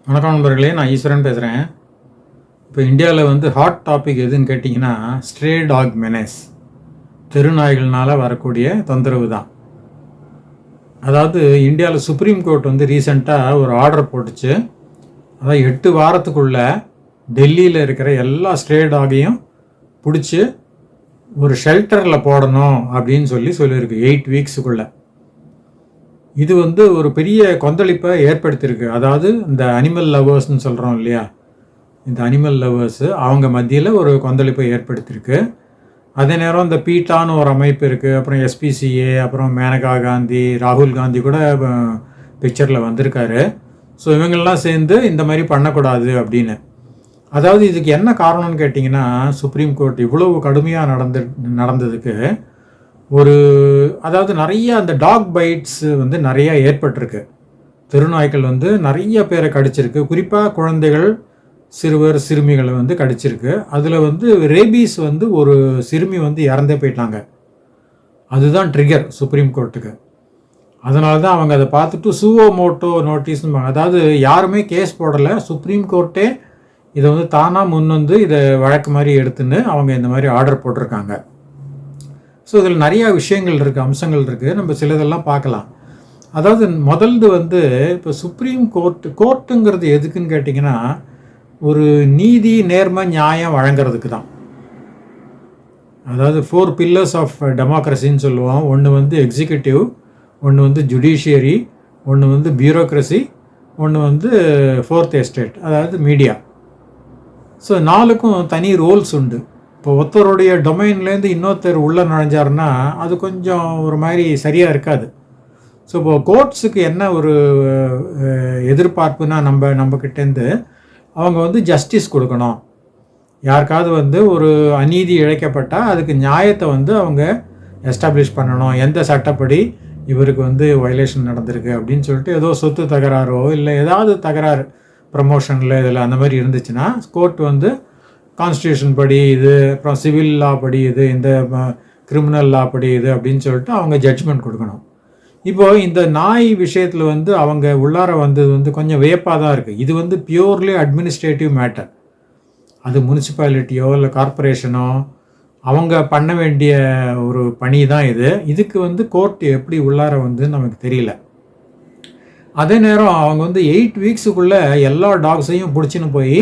வணக்கம் நண்பர்களே, நான் ஈஸ்வரன் பேசுகிறேன். இப்போ இந்தியாவில் ஹாட் டாபிக் எதுன்னு கேட்டிங்கன்னா ஸ்ட்ரே டாக் மெனேஸ், தெருநாய்கள்னால் வரக்கூடிய தொந்தரவு தான். அதாவது இந்தியாவில் சுப்ரீம் கோர்ட் ரீசெண்டாக ஒரு ஆர்டர் போட்டுச்சு. அதாவது 8 வாரத்துக்குள்ளே டெல்லியில் இருக்கிற எல்லா ஸ்ட்ரே டாகையும் பிடிச்சி ஒரு ஷெல்டரில் போடணும் அப்படின்னு சொல்லியிருக்கு 8 வீக்ஸுக்குள்ளே. இது ஒரு பெரிய கொந்தளிப்பை ஏற்படுத்தியிருக்கு. அதாவது இந்த அனிமல் லவர்ஸ்ன்னு சொல்கிறோம் இல்லையா, இந்த அனிமல் லவர்ஸு அவங்க மத்தியில் ஒரு கொந்தளிப்பை ஏற்படுத்தியிருக்கு. அதே நேரம் இந்த பீட்டான்னு ஒரு அமைப்பு இருக்குது, அப்புறம் எஸ்பிசிஏ, அப்புறம் மேனகா காந்தி, ராகுல் காந்தி கூட பிக்சரில் வந்திருக்காரு. ஸோ இவங்கெல்லாம் சேர்ந்து இந்த மாதிரி பண்ணக்கூடாது அப்படின்னு. அதாவது இதுக்கு என்ன காரணம்னு கேட்டிங்கன்னா, சுப்ரீம் கோர்ட் இவ்வளவு கடுமையாக நடந்ததுக்கு அதாவது நிறைய அந்த டாக் பைட்ஸ் நிறையா ஏற்பட்டிருக்கு. தெருநாய்கள் நிறைய பேரை கடிச்சிருக்கு. குறிப்பாக குழந்தைகள், சிறுவர், சிறுமிகளை கடிச்சிருக்கு. அதில் ரேபீஸ் ஒரு சிறுமி இறந்தே போயிட்டாங்க. அதுதான் ட்ரிகர் சுப்ரீம் கோர்ட்டுக்கு. அதனால தான் அவங்க அதை பார்த்துட்டு சுவோ மோட்டோ நோட்டீஸ்னு, அதாவது யாருமே கேஸ் போடலை, சுப்ரீம் கோர்ட்டே இதை தானாக இதை வழக்கு மாதிரி எடுத்துன்னு அவங்க இந்த மாதிரி ஆர்டர் போட்டிருக்காங்க. ஸோ இதில் நிறையா விஷயங்கள் இருக்குது, அம்சங்கள் இருக்குது. நம்ம சிலதெல்லாம் பார்க்கலாம். அதாவது முதல்து இப்போ சுப்ரீம் கோர்ட்டுங்கிறது எதுக்குன்னு கேட்டிங்கன்னா, ஒரு நீதி, நேர்மை, நியாயம் வழங்குறதுக்கு தான். அதாவது 4 pillars ஆஃப் டெமோக்ரஸின்னு சொல்லுவோம். ஒன்று எக்ஸிக்யூட்டிவ், ஒன்று ஜுடிஷியரி, ஒன்று பியூரோக்ரஸி, ஒன்று 4th எஸ்டேட், அதாவது மீடியா. ஸோ 4க்கும் தனி ரோல்ஸ் உண்டு. இப்போ ஒருத்தருடைய டொமைன்லேருந்து இன்னொருத்தர் உள்ளே நுழைஞ்சாருன்னா அது கொஞ்சம் ஒரு மாதிரி சரியாக இருக்காது. ஸோ இப்போ கோர்ட்ஸுக்கு என்ன ஒரு எதிர்பார்ப்புனா, நம்மக்கிட்டேருந்து அவங்க ஜஸ்டிஸ் கொடுக்கணும். யாருக்காவது ஒரு அநீதி இழைக்கப்பட்டால் அதுக்கு நியாயத்தை அவங்க எஸ்டாப்ளிஷ் பண்ணணும். எந்த சட்டப்படி இவருக்கு வயலேஷன் நடந்திருக்கு அப்படின்னு சொல்லிட்டு, ஏதோ சொத்து தகராறோ இல்லை ஏதாவது தகராறு ப்ரமோஷனில் இதில் அந்த மாதிரி இருந்துச்சுன்னா, கோர்ட் கான்ஸ்டியூஷன் படி இது, அப்புறம் சிவில் லா படி இது, இந்த கிரிமினல் லா படி இது அப்படின்னு சொல்லிட்டு அவங்க ஜட்ஜ்மெண்ட் கொடுக்கணும். இப்போது இந்த நாய் விஷயத்தில் அவங்க உள்ளார கொஞ்சம் வியப்பாக தான் இருக்குது. இது பியூர்லி அட்மினிஸ்ட்ரேட்டிவ் மேட்டர். அது முனிசிபாலிட்டியோ இல்லை கார்பரேஷனோ அவங்க பண்ண வேண்டிய ஒரு பணி தான் இது. இதுக்கு கோர்ட் எப்படி உள்ளார நமக்கு தெரியல. அதே நேரம் அவங்க 8 வீக்ஸுக்குள்ளே எல்லா டாக்ஸையும் பிடிச்சின்னு போய்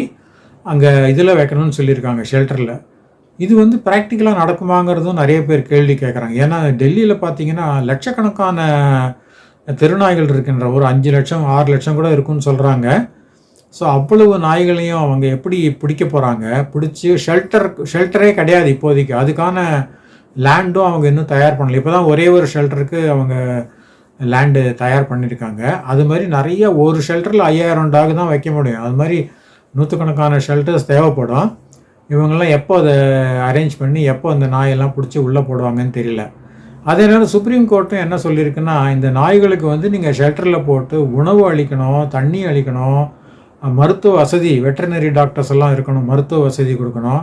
அங்கே இதில் வைக்கணும்னு சொல்லியிருக்காங்க, ஷெல்டரில். இது ப்ராக்டிக்கலாக நடக்குமாங்கிறதும் நிறைய பேர் கேள்வி கேட்குறாங்க. ஏன்னா டெல்லியில் பார்த்தீங்கன்னா லட்சக்கணக்கான தெருநாய்கள் இருக்கின்ற, ஒரு 5 லட்சம் 6 லட்சம் கூட இருக்குன்னு சொல்கிறாங்க. ஸோ அவ்வளவு நாய்களையும் அவங்க எப்படி பிடிக்க போகிறாங்க? பிடிச்சி ஷெல்டரே கிடையாது இப்போதைக்கு. அதுக்கான லேண்டும் அவங்க இன்னும் தயார் பண்ணல. இப்போ தான் ஒரே ஒரு ஷெல்டருக்கு அவங்க லேண்டு தயார் பண்ணியிருக்காங்க. அது மாதிரி நிறைய ஒரு ஷெல்டரில் 5000 டாக் தான் வைக்க முடியும். அது மாதிரி நூற்றுக்கணக்கான ஷெல்டர்ஸ் தேவைப்படும். இவங்கெல்லாம் எப்போ அதை அரேஞ்ச் பண்ணி எப்போ அந்த நாயெல்லாம் பிடிச்சி உள்ளே போடுவாங்கன்னு தெரியல. அதே நேரம் சுப்ரீம் கோர்ட்டும் என்ன சொல்லியிருக்குன்னா, இந்த நாய்களுக்கு நீங்கள் ஷெல்டரில் போட்டு உணவு அளிக்கணும், தண்ணி அளிக்கணும், மருத்துவ வசதி, வெட்டரினரி டாக்டர்ஸ் எல்லாம் இருக்கணும், மருத்துவ வசதி கொடுக்கணும்,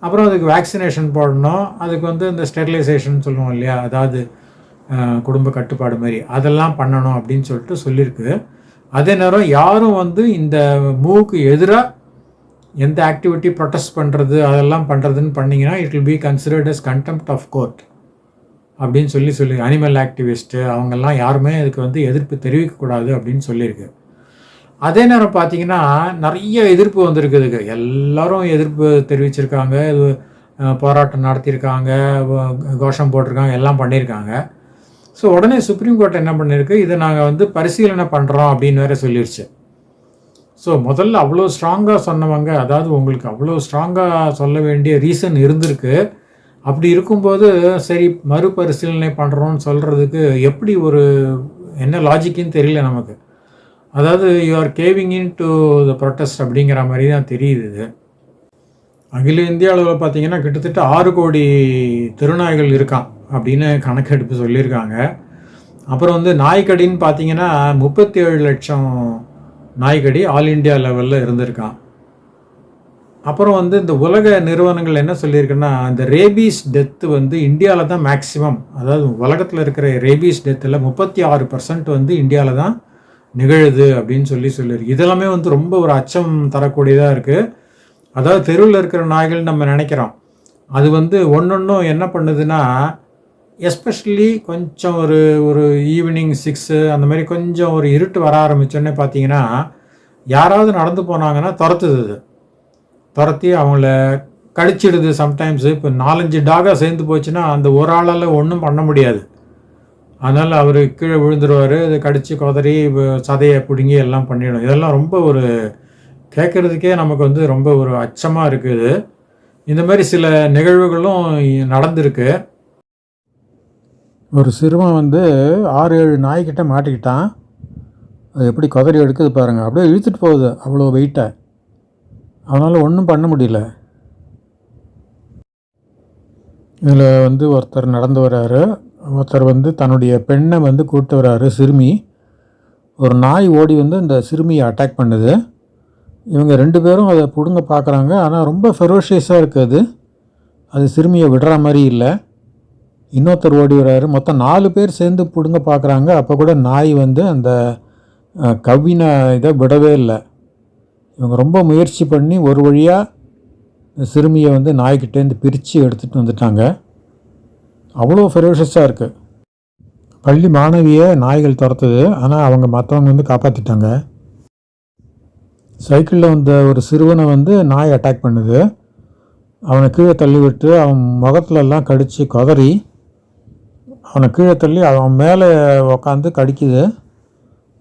அப்புறம் அதுக்கு வேக்சினேஷன் போடணும், அதுக்கு இந்த ஸ்டெரிலைசேஷன் சொல்லுவோம் இல்லையா, அதாவது குடும்ப கட்டுப்பாடு மாதிரி அதெல்லாம் பண்ணணும் அப்படின்னு சொல்லியிருக்கு. அதே நேரம் யாரும் இந்த மூவுக்கு எதிராக எந்த ஆக்டிவிட்டி ப்ரொடெஸ்ட் பண்ணுறது அதெல்லாம் பண்ணுறதுன்னு பண்ணிங்கன்னா it will be considered as contempt of court அப்படின்னு சொல்லி அனிமல் ஆக்டிவிஸ்ட்டு அவங்கெல்லாம் யாருமே இதுக்கு எதிர்ப்பு தெரிவிக்கக்கூடாது அப்படின்னு சொல்லியிருக்கு. அதே நேரம் பார்த்தீங்கன்னா நிறைய எதிர்ப்பு வந்திருக்குதுக்கு. எல்லாரும் எதிர்ப்பு தெரிவிச்சிருக்காங்க, இது போராட்டம் நடத்தியிருக்காங்க, கோஷம் போட்டிருக்காங்க, எல்லாம் பண்ணியிருக்காங்க. ஸோ உடனே சுப்ரீம் கோர்ட் என்ன பண்ணியிருக்கு, இதை நாங்கள் பரிசீலனை பண்ணுறோம் அப்படின்னு வேறு சொல்லிடுச்சு. ஸோ முதல்ல அவ்வளோ ஸ்ட்ராங்காக சொன்னவங்க, அதாவது உங்களுக்கு அவ்வளோ ஸ்ட்ராங்காக சொல்ல வேண்டிய ரீசன் இருந்திருக்கு. அப்படி இருக்கும்போது சரி மறுபரிசீலனை பண்ணுறோன்னு சொல்கிறதுக்கு எப்படி என்ன லாஜிக்குன்னு தெரியல நமக்கு. அதாவது you are caving in to the protest அப்படிங்கிற மாதிரி தான் தெரியுது இது. அகில இந்திய அளவில் பார்த்தீங்கன்னா கிட்டத்தட்ட 6 கோடி தெருநாய்கள் இருக்கான் அப்படின்னு கணக்கெடுப்பு சொல்லியிருக்காங்க. அப்புறம் நாய்க்கடின்னு பார்த்தீங்கன்னா 37 லட்சம் நாய்க்கடி ஆல் இண்டியா லெவலில் இருந்திருக்கான். அப்புறம் இந்த உலக நிறுவனங்கள் என்ன சொல்லியிருக்குன்னா, இந்த ரேபீஸ் டெத்து இந்தியாவில் தான் மேக்ஸிமம், அதாவது உலகத்தில் இருக்கிற ரேபீஸ் டெத்தில் 36% இந்தியாவில் தான் நிகழுது அப்படின்னு சொல்லியிருக்கு. இதெல்லாமே வந்து ரொம்ப ஒரு அச்சம் தரக்கூடியதாக இருக்குது. அதாவது தெருவில் இருக்கிற நாய்கள் நம்ம நினைக்கிறோம், அது வந்து ஒன்றொன்றும் என்ன பண்ணுதுன்னா, எஸ்பெஷலி கொஞ்சம் ஒரு ஒரு ஈவினிங் 6 அந்த மாதிரி கொஞ்சம் ஒரு இருட்டு வர ஆரம்பித்தோடனே பார்த்தீங்கன்னா, யாராவது நடந்து போனாங்கன்னா துரத்துது. அது துரத்தி அவங்கள கடிச்சிடுது. சம்டைம்ஸு இப்போ 4-5 டாகாக சேர்ந்து போச்சுன்னா அந்த ஒரு ஆளால் ஒன்றும் பண்ண முடியாது. அதனால் அவர் கீழே விழுந்துருவார். அதை கடித்து கொதறி சதையை பிடுங்கி எல்லாம் பண்ணிடும். இதெல்லாம் ரொம்ப ஒரு கேட்குறதுக்கே நமக்கு வந்து ரொம்ப ஒரு அச்சமாக இருக்குது. இந்த மாதிரி சில நிகழ்வுகளும் நடந்திருக்கு. ஒரு சிறுவன் வந்து 6-7 நாய்க்கிட்ட மாட்டிக்கிட்டான். அது எப்படி கொதறி எடுக்குது பாருங்கள். அப்படியே இழுத்துட்டு போகுது அவ்வளோ வெயிட்டை. அவனால் ஒன்றும் பண்ண முடியல. இதில் வந்து ஒருத்தர் நடந்து வர்றாரு. ஒருத்தர் வந்து தன்னுடைய பெண்ணை வந்து கூப்பிட்டு வர்றாரு, சிறுமி. ஒரு நாய் ஓடி வந்து இந்த சிறுமியை அட்டாக் பண்ணுது. இவங்க 2 பேரும் அதை பிடுங்க பார்க்குறாங்க. ஆனால் ரொம்ப ஃபெரோஷியஸாக இருக்குது. அது சிறுமியை விடுற மாதிரி இல்லை. இன்னொருத்தர் ஓடி வர்றாரு. மொத்தம் 4 பேர் சேர்ந்து பிடுங்க பார்க்குறாங்க. அப்போ கூட நாய் வந்து அந்த கவ்வின இதை விடவே இல்லை. இவங்க ரொம்ப முயற்சி பண்ணி ஒரு வழியாக சிறுமியை வந்து நாய்கிட்டேருந்து பிரித்து எடுத்துகிட்டு வந்துட்டாங்க. அவ்வளோ ஃபெரோஷியஸாக இருக்குது. பள்ளி மாணவியை நாய்கள் துரத்துது. ஆனால் அவங்க மற்றவங்க வந்து காப்பாற்றிட்டாங்க. சைக்கிளில் வந்த ஒரு சிறுவனை வந்து நாய் அட்டாக் பண்ணுது. அவனை கீழே தள்ளி விட்டு அவன் முகத்துலலாம் கடித்து கொதறி அவனை கீழே தள்ளி அவன் மேலே உக்காந்து கடிக்குது.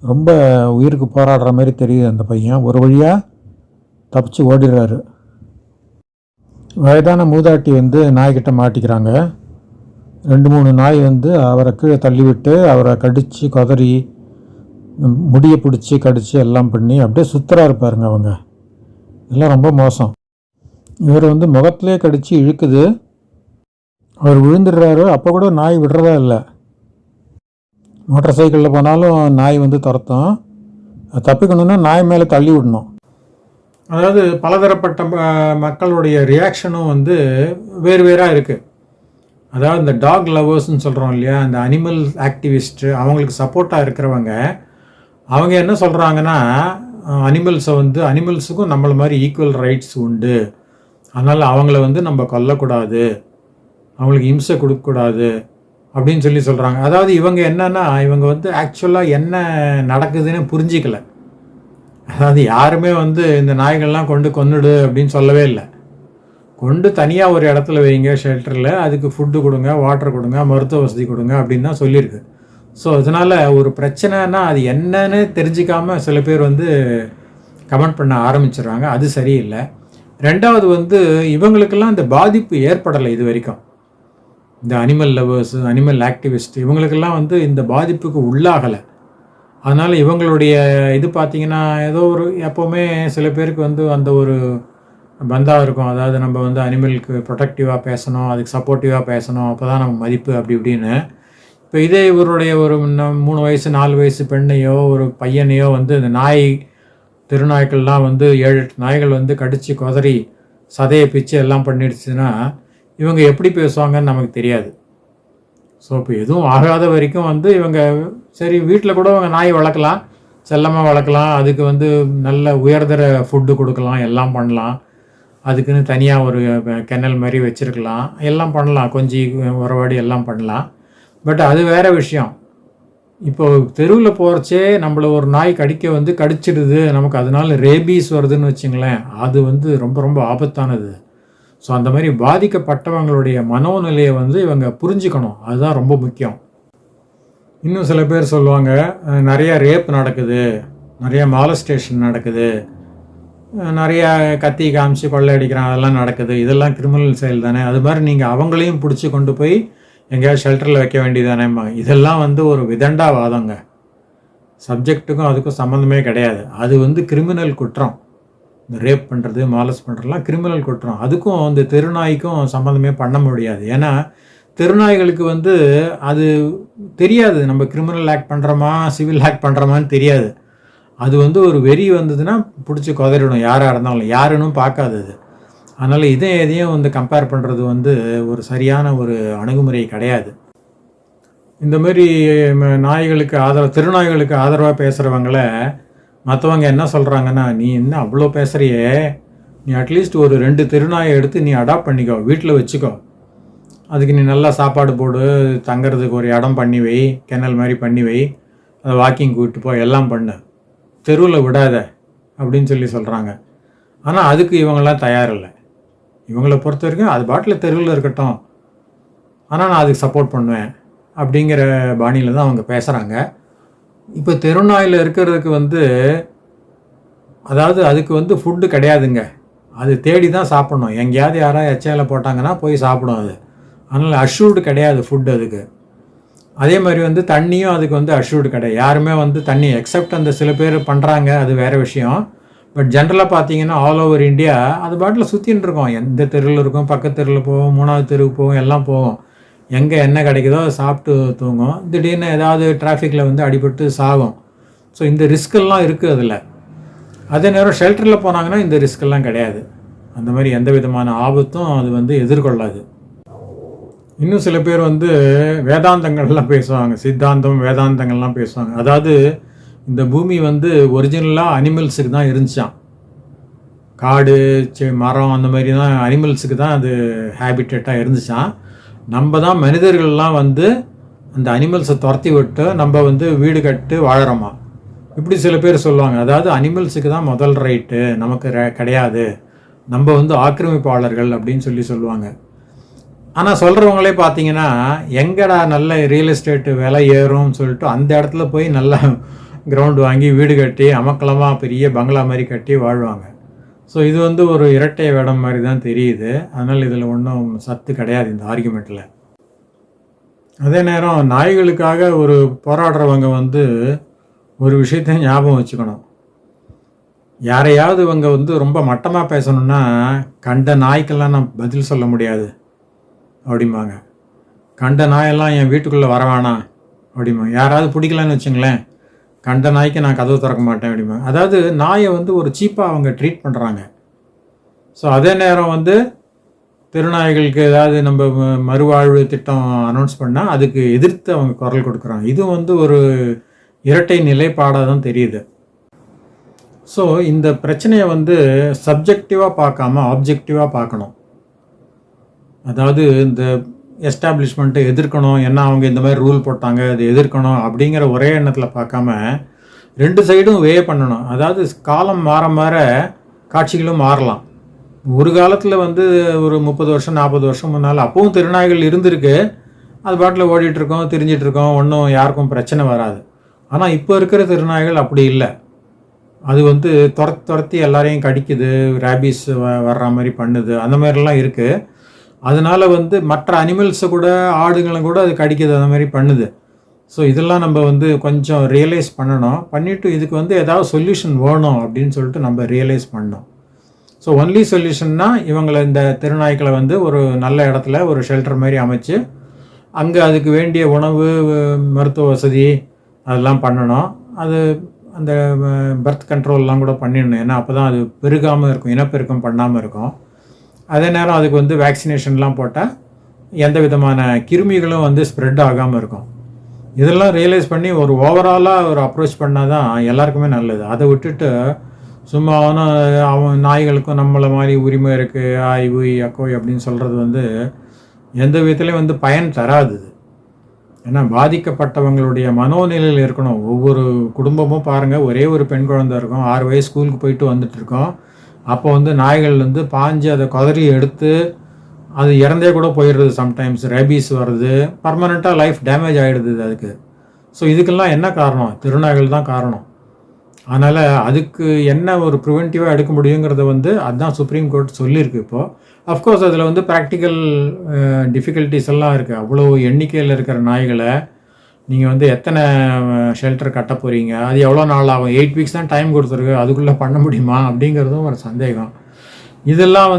ரொம்ப உயிருக்கு போராடுற மாதிரி தெரியுது அந்த பையன். ஒரு வழியாக தப்பிச்சு ஓடிடுறாரு. வயதான மூதாட்டி வந்து நாய்கிட்ட மாட்டிக்கிறாங்க. 2-3 நாய் வந்து அவரை கீழே தள்ளிவிட்டு அவரை கடித்து கொதறி முடியை பிடிச்சி கடித்து எல்லாம் பண்ணி அப்படியே சுத்தராக இருப்பாருங்க அவங்க. இதெல்லாம் ரொம்ப மோசம். இவர் வந்து முகத்திலே கடித்து இழுக்குது. அவர் விழுந்துடுறாரு. அப்போ கூட நாய் விடுறதா இல்லை. மோட்டார் சைக்கிளில் போனாலும் நாய் வந்து துரத்தும். தப்பிக்கணுன்னா நாய் மேலே தள்ளி விடணும். அதாவது பலதரப்பட்ட மக்களுடைய ரியாக்ஷனும் வந்து வேறு வேறாக இருக்குது. அதாவது இந்த டாக் லவர்ஸ்ன்னு சொல்கிறோம் இல்லையா, இந்த அனிமல் ஆக்டிவிஸ்ட்டு, அவங்களுக்கு சப்போர்ட்டாக இருக்கிறவங்க அவங்க என்ன சொல்கிறாங்கன்னா, அனிமல்ஸுக்கும் நம்மளை மாதிரி ஈக்குவல் ரைட்ஸ் உண்டு, அதனால் அவங்கள வந்து நம்ம கொல்லக்கூடாது, அவங்களுக்கு இம்சை கொடுக்கக்கூடாது அப்படின்னு சொல்கிறாங்க. அதாவது இவங்க என்னன்னா, இவங்க வந்து ஆக்சுவலாக என்ன நடக்குதுன்னு புரிஞ்சிக்கல. அதாவது யாருமே வந்து இந்த நாய்கள்லாம் கொன்னுடு அப்படின்னு சொல்லவே இல்லை. கொண்டு தனியாக ஒரு இடத்துல வைங்க, ஷெல்டரில், அதுக்கு ஃபுட்டு கொடுங்க, வாட்டர் கொடுங்க, மருத்துவ வசதி கொடுங்க அப்படின்னு தான் சொல்லியிருக்கு. ஸோ அதனால் ஒரு பிரச்சனைனா அது என்னன்னு தெரிஞ்சிக்காமல் சில பேர் வந்து கமெண்ட் பண்ண ஆரம்பிச்சிடுறாங்க. அது சரியில்லை. 2வது வந்து இவங்களுக்கெல்லாம் இந்த பாதிப்பு ஏற்படலை இது வரைக்கும். இந்த அனிமல் லவர்ஸு, அனிமல் ஆக்டிவிஸ்ட், இவங்களுக்கெல்லாம் வந்து இந்த பாதிப்புக்கு உள்ளாகலை. அதனால் இவங்களுடைய இது பார்த்திங்கன்னா ஏதோ ஒரு எப்போவுமே சில பேருக்கு வந்து அந்த ஒரு பந்தா இருக்கும். அதாவது நம்ம வந்து அனிமலுக்கு ப்ரொடெக்டிவாக பேசணும், அதுக்கு சப்போர்ட்டிவாக பேசணும், அப்போ தான் நம்ம மதிப்பு அப்படி இப்படின்னு. இப்போ இதே இவருடைய ஒரு 3 வயசு 4 வயசு பெண்ணையோ ஒரு பையனையோ வந்து இந்த தெருநாய்க்கள்லாம் வந்து 7-8 நாய்கள் வந்து கடித்து கொதறி சதையை பிச்சு எல்லாம் பண்ணிடுச்சுன்னா இவங்க எப்படி பேசுவாங்கன்னு நமக்கு தெரியாது. ஸோ இப்போ எதுவும் ஆகாத வரைக்கும் வந்து இவங்க சரி வீட்டில் கூட அவங்க நாய் வளர்க்கலாம், செல்லமாக வளர்க்கலாம், அதுக்கு வந்து நல்ல உயர்தர ஃபுட்டு கொடுக்கலாம், எல்லாம் பண்ணலாம், அதுக்குன்னு தனியாக ஒரு கென்னல் மாதிரி வச்சுருக்கலாம், எல்லாம் பண்ணலாம், கொஞ்சம் உறவாடி எல்லாம் பண்ணலாம். பட் அது வேறு விஷயம். இப்போ தெருவில் போகிறச்சே நம்மளை ஒரு நாய் கடிச்சிடுது, நமக்கு அதனால ரேபீஸ் வருதுன்னு வச்சுங்களேன், அது வந்து ரொம்ப ரொம்ப ஆபத்தானது. ஸோ அந்த மாதிரி பாதிக்கப்பட்டவங்களுடைய மனோநிலையை வந்து இவங்க புரிஞ்சுக்கணும். அதுதான் ரொம்ப முக்கியம். இன்னும் சில பேர் சொல்லுவாங்க, நிறையா ரேப் நடக்குது, நிறையா மாலஸ்டேஷன் நடக்குது, நிறையா கத்தி காமிச்சு கொள்ளையடிக்கிறான், அதெல்லாம் நடக்குது, இதெல்லாம் கிரிமினல் செயல் தானே, அது மாதிரி நீங்கள் அவங்களையும் பிடிச்சி கொண்டு போய் எங்கேயாவது ஷெல்டரில் வைக்க வேண்டியதானேம்மா. இதெல்லாம் வந்து ஒரு விதண்டாவாதங்க. சப்ஜெக்ட்டுக்கும் அதுக்கும் சம்மந்தமே கிடையாது. அது வந்து கிரிமினல் குற்றம். இந்த ரேப் பண்ணுறது, மாலஸ் பண்ணுறதுலாம் கிரிமினல் குற்றம். அதுக்கும் இந்த தெருநாய்க்கும் சம்மந்தமே பண்ண முடியாது. ஏன்னா தெருநாய்களுக்கு வந்து அது தெரியாது, நம்ம கிரிமினல் ஆக்ட் பண்ணுறோமா சிவில் ஆக்ட் பண்ணுறோமான்னு தெரியாது. அது வந்து ஒரு வெறி வந்ததுன்னா பிடிச்சி கொதறிடும், யாராக இருந்தாலும், யாருன்னு பார்க்காது அது. அதனால் எதையும் வந்து கம்பேர் பண்ணுறது வந்து ஒரு சரியான ஒரு அணுகுமுறை கிடையாது. இந்த மாதிரி நாய்களுக்கு தெருநாய்களுக்கு ஆதரவாக பேசுகிறவங்கள மற்றவங்க என்ன சொல்கிறாங்கன்னா, நீ என்ன அவ்வளோ பேசுகிறியே, நீ அட்லீஸ்ட் ஒரு 2 தெருநாயை எடுத்து நீ அடாப்ட் பண்ணிக்கோ, வீட்டில் வச்சுக்கோ, அதுக்கு நீ நல்லா சாப்பாடு போடு, தங்கிறதுக்கு ஒரு இடம் பண்ணி வை, கென்னல் மாதிரி பண்ணி வை, அதை வாக்கிங் கூப்பிட்டு போ, எல்லாம் பண்ணு, தெருவில் விடாத அப்படின்னு சொல்கிறாங்க. ஆனால் அதுக்கு இவங்களாம் தயாரில்லை. இவங்கள பொறுத்த வரைக்கும் அது பாட்டில் தெருவில் இருக்கட்டும், ஆனால் நான் அதுக்கு சப்போர்ட் பண்ணுவேன் அப்படிங்கிற பாணியில் தான் அவங்க பேசுகிறாங்க. இப்போ தெருநாயில் இருக்கிறதுக்கு அதாவது அதுக்கு ஃபுட்டு கிடையாதுங்க, அது தேடி தான் சாப்பிட்ணும். எங்கேயாவது யாராவது எச்சையில் போட்டாங்கன்னா போய் சாப்பிடும் அது. அதனால் அஷ்யூர்டு கிடையாது ஃபுட் அதுக்கு. அதே மாதிரி தண்ணியும் அதுக்கு அஷ்யூர்டு கிடையாது. யாருமே தண்ணி எக்ஸப்ட் அந்த சில பேர் பண்ணுறாங்க, அது வேறு விஷயம். பட் ஜென்ரலாக பார்த்தீங்கன்னா ஆல் ஓவர் இந்தியா அது பாட்டில் சுற்றின்னு இருக்கோம். எந்த தெருவில் இருக்கும், பக்கத்து தெருவில் போவோம், 3வது தெருவுக்கு போவோம், எல்லாம் போவோம். எங்கே என்ன கிடைக்குதோ அதை சாப்பிட்டு தூங்கும். திடீர்னு ஏதாவது டிராஃபிக்கில் அடிபட்டு சாகும். ஸோ இந்த ரிஸ்கெல்லாம் இருக்குது அதில். அதே நேரம் ஷெல்டரில் போனாங்கன்னா இந்த ரிஸ்கெல்லாம் கிடையாது. அந்த மாதிரி எந்த விதமான ஆபத்தும் அது எதிர்கொள்ளாது. இன்னும் சில பேர் வேதாந்தங்கள்லாம் பேசுவாங்க, சித்தாந்தம் வேதாந்தங்கள்லாம் பேசுவாங்க. அதாவது இந்த பூமி ஒரிஜினலாக அனிமல்ஸுக்கு தான் இருந்துச்சான். காடு மரம் அந்த மாதிரி தான் அனிமல்ஸுக்கு தான் அது ஹேபிட்டேட்டாக இருந்துச்சான். நம்ம தான் மனிதர்கள்லாம் அந்த அனிமல்ஸை துரத்தி விட்டு நம்ம வீடு கட்டு வாழறோமா, இப்படி சில பேர் சொல்லுவாங்க. அதாவது அனிமல்ஸுக்கு தான் முதல் ரைட்டு, நமக்கு கிடையாது, நம்ம ஆக்கிரமிப்பாளர்கள் அப்படின்னு சொல்லுவாங்க. ஆனால் சொல்கிறவங்களே பார்த்தீங்கன்னா, எங்கடா நல்ல ரியல் எஸ்டேட்டு விலை ஏறும்னு சொல்லிட்டு அந்த இடத்துல போய் நல்லா கிரவுண்டு வாங்கி வீடு கட்டி அமக்கலமாக பெரிய பங்களா மாதிரி கட்டி வாழ்வாங்க. ஸோ இது ஒரு இரட்டை வேடம் மாதிரி தான் தெரியுது. அதனால் இதில் ஒன்றும் சத்து கிடையாது இந்த ஆர்குமெண்ட்டில். அதே நேரம் நாய்களுக்காக ஒரு போராடுறவங்க ஒரு விஷயத்த ஞாபகம் வச்சுக்கணும். யாரையாவது இவங்க ரொம்ப மட்டமாக பேசணுன்னா, கண்ட நாய்க்கெல்லாம் நான் பதில் சொல்ல முடியாது அப்படிம்பாங்க. கண்ட நாயெல்லாம் என் வீட்டுக்குள்ளே வரவானா அப்படிம்பாங்க. யாராவது பிடிக்கலன்னு வச்சுங்களேன், கண்ட நாய்க்கு நான் கதவு திறக்க மாட்டேன் அப்படிம்பாங்க. அதாவது நாயை ஒரு சீப்பாக அவங்க ட்ரீட் பண்ணுறாங்க. ஸோ அதே நேரம் தெருநாய்களுக்கு ஏதாவது நம்ம மறுவாழ்வு திட்டம் அனௌன்ஸ் பண்ணால் அதுக்கு எதிர்த்து அவங்க குரல் கொடுக்குறாங்க. இது ஒரு இரட்டை நிலைப்பாடாக தான் தெரியுது. ஸோ இந்த பிரச்சனையை சப்ஜெக்டிவாக பார்க்காம ஆப்ஜெக்டிவாக பார்க்கணும். அதாவது இந்த எஸ்டாப்ளிஷ்மெண்ட்டை எதிர்க்கணும், ஏன்னா அவங்க இந்த மாதிரி ரூல் போட்டாங்க, அது எதிர்க்கணும் அப்படிங்கிற ஒரே எண்ணத்தில் பார்க்காம 2 சைடும் வே பண்ணணும். அதாவது காலம் மாற மாற காட்சிகளும் மாறலாம். ஒரு காலத்தில் ஒரு 30 வருஷம் 40 வருஷம் முன்னால் அப்பவும் திருநாய்கள் இருந்திருக்கு, அது பாட்டில் ஓடிட்டுருக்கோம், திரிஞ்சிட்ருக்கோம், ஒன்றும் யாருக்கும் பிரச்சனை வராது. ஆனால் இப்போ இருக்கிற திருநாய்கள் அப்படி இல்லை. அது துரத்தி எல்லாரையும் கடிக்குது, ரேபீஸ் வர்ற மாதிரி பண்ணுது, அந்த மாதிரிலாம் இருக்குது. அதனால் மற்ற அனிமல்ஸை கூட, ஆடுங்களை கூட அது கடிக்குது, அந்த மாதிரி பண்ணுது. ஸோ இதெல்லாம் நம்ம கொஞ்சம் ரியலைஸ் பண்ணணும். பண்ணிவிட்டு இதுக்கு ஏதாவது சொல்யூஷன் வேணும் அப்படின்னு சொல்லிட்டு நம்ம ரியலைஸ் பண்ணணும். ஸோ ஒன்லி சொல்யூஷன்னா இவங்களை இந்த தெருநாய்க்களை ஒரு நல்ல இடத்துல ஒரு ஷெல்டர் மாதிரி அமைச்சு அங்கே அதுக்கு வேண்டிய உணவு, மருத்துவ வசதி அதெல்லாம் பண்ணணும். அது அந்த பர்த் கண்ட்ரோல்லாம் கூட பண்ணிடணும். ஏன்னா அப்போ தான் அது பெருகாமல் இருக்கும், இனப்பெருக்கம் பண்ணாமல் இருக்கும். அதே நேரம் அதுக்கு வேக்சினேஷன்லாம் போட்டால் எந்த விதமான கிருமிகளும் ஸ்ப்ரெட் ஆகாமல் இருக்கும். இதெல்லாம் ரியலைஸ் பண்ணி ஒரு ஓவராலாக ஒரு அப்ரோச் பண்ணால் தான் எல்லாருக்குமே நல்லது. அதை விட்டுட்டு சும்மா அவன் நாய்களுக்கும் நம்மளை மாதிரி உரிமை இருக்குது, ஆய்வு அக்கோய் அப்படின்னு சொல்கிறது எந்த விதத்துலேயும் பயன் தராது. ஏன்னா பாதிக்கப்பட்டவங்களுடைய மனோநிலையில் இருக்கணும். ஒவ்வொரு குடும்பமும் பாருங்கள், ஒரே ஒரு பெண் குழந்தை இருக்கும், 6 வயசு ஸ்கூலுக்கு போயிட்டு வந்துட்டுருக்கோம். அப்போ நாய்கள் பாஞ்சு அதை குதறி எடுத்து அது இறந்தே கூட போயிடுறது. சம்டைம்ஸ் ரேபீஸ் வருது, பர்மனெண்ட்டாக லைஃப் டேமேஜ் ஆகிடுது அதுக்கு. ஸோ இதுக்கெல்லாம் என்ன காரணம்? திருநாய்கள் தான் காரணம். அதனால் அதுக்கு என்ன ஒரு ப்ரிவென்டிவாக எடுக்க முடியுங்கிறத அதுதான் சுப்ரீம் கோர்ட் சொல்லியிருக்கு. இப்போது அஃப்கோர்ஸ் அதில் ப்ராக்டிக்கல் டிஃபிகல்ட்டிஸ் எல்லாம் இருக்குது. அவ்வளோ எண்ணிக்கையில் இருக்கிற நாய்களை நீங்கள் எத்தனை ஷெல்டர் கட்ட போகிறீங்க, அது எவ்வளோ நாள் ஆகும்? 8 வீக்ஸ் தான் டைம் கொடுத்துருக்கு, அதுக்குள்ளே பண்ண முடியுமா அப்படிங்கிறதும் ஒரு சந்தேகம். இதெல்லாம்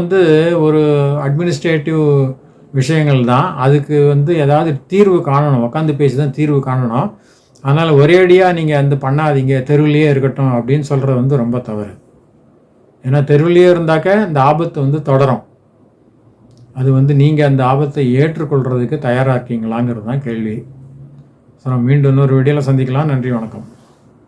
ஒரு அட்மினிஸ்ட்ரேட்டிவ் விஷயங்கள் தான். அதுக்கு ஏதாவது தீர்வு காணணும், உட்காந்து பேசி தான் தீர்வு காணணும். அதனால் ஒரேடியாக நீங்கள் பண்ணாதீங்க, தெருவிலேயே இருக்கட்டும் அப்படின்னு சொல்கிறது ரொம்ப தவறு. ஏன்னா தெருவிலேயே இருந்தாக்க இந்த ஆபத்து தொடரும். அது நீங்கள் அந்த ஆபத்தை ஏற்றுக்கொள்கிறதுக்கு தயாராக இருக்கீங்களாங்கிறது தான் கேள்வி. ஸோ நம்ம மீண்டும் இன்னொரு வீடியோவில் சந்திக்கலாம். நன்றி, வணக்கம்.